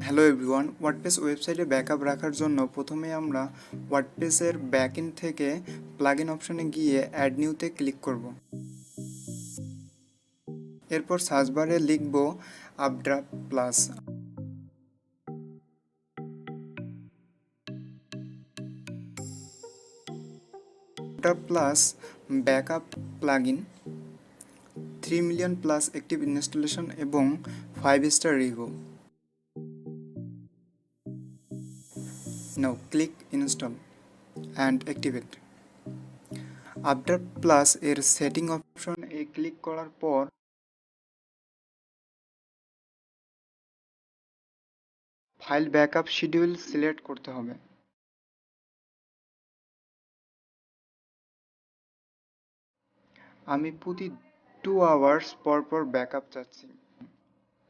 Hello everyone, WordPress ওয়েবসাইটে backup রাখার জন্য প্রথমে আমরা ওয়ার্ডপ্রেসের ব্যাকএন্ড থেকে প্লাগইন অপশনে গিয়ে অ্যাড নিউতে ক্লিক করব। এরপর সার্চ বারে লিখব UpdraftPlus. UpdraftPlus backup plugin, 3 million plus active installation এবং 5 star review. Now click install and activate. UpdraftPlus এর সেটিং অপশন এ ক্লিক করার পর ফাইল ব্যাকআপ শিডিউল সিলেক্ট করতে হবে। আমি প্রতি 2 আওয়ার্স পর পর ব্যাকআপ চাচ্ছি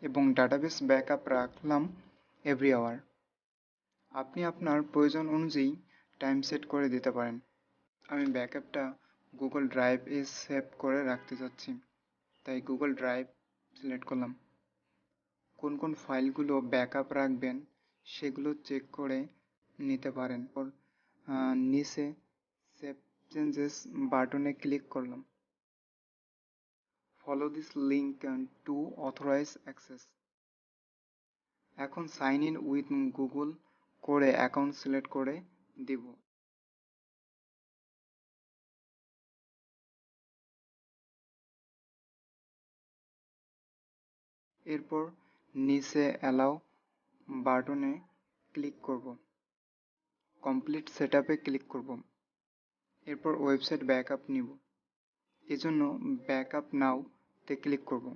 এবং ডাটাবেস ব্যাকআপ রাখলাম এভরি আওয়ার। আপনি আপনার প্রয়োজন অনুযায়ী টাইম সেট করে দিতে পারেন। আমি ব্যাকআপটা গুগল ড্রাইভে সেভ করে রাখতে চাচ্ছি, তাই গুগল ড্রাইভ সিলেক্ট করলাম। কোন কোন ফাইলগুলো ব্যাকআপ রাখবেন সেগুলো চেক করে নিতে পারেন। নিচে সেভ চেঞ্জেস বাটনে ক্লিক করলাম। Follow this link to authorize access. এখন সাইন ইন উইথ গুগল করে অ্যাকাউন্ট সিলেক্ট করে দিব। এরপর নিচে অ্যালাউ বাটনে ক্লিক করব। কমপ্লিট সেটআপে ক্লিক করব। এরপর ওয়েবসাইট ব্যাকআপ নিব, এজন্য ব্যাকআপ নাও তে ক্লিক করব।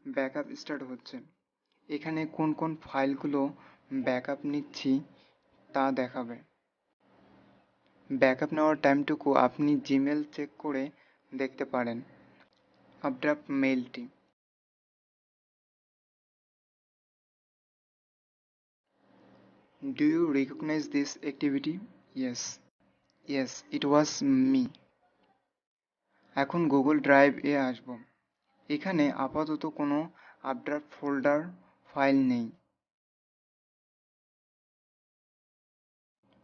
ব্যাকআপ স্টার্ট হচ্ছে। এখানে কোন কোন ফাইলগুলো ব্যাকআপ নিচ্ছি তা দেখাবে। ব্যাকআপ নেওয়ার টাইমটুকু আপনি জিমেল চেক করে দেখতে পারেন। Updraft মেইলটি। Do you recognize this activity? Yes. Yes, it was me. এখন গুগল ড্রাইভ এ আসব। এখানে আপাতত কোনো আপড্রাফট ফোল্ডার ফাইল নেই।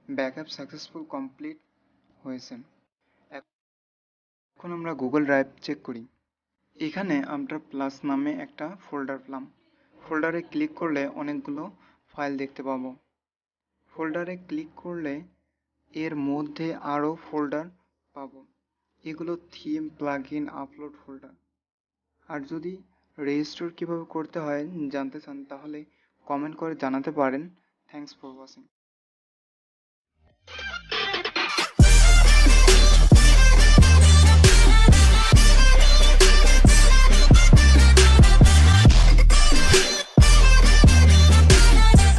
ব্যাকআপ সাকসেসফুল কমপ্লিট হয়েছে। এখন আমরা গুগল ড্রাইভ চেক করি। এখানে আমরা প্লাস নামে একটা ফোল্ডার পেলাম। ফোল্ডারে ক্লিক করলে অনেকগুলো ফাইল দেখতে পাবো। ফোল্ডারে ক্লিক করলে এর মধ্যে আরও ফোল্ডার পাবো। এগুলো থিম, প্লাগইন, আপলোড ফোল্ডার। আর যদি রেজিস্টার কীভাবে করতে হয় জানতে চান তাহলে কমেন্ট করে জানাতে পারেন। Thanks for watching.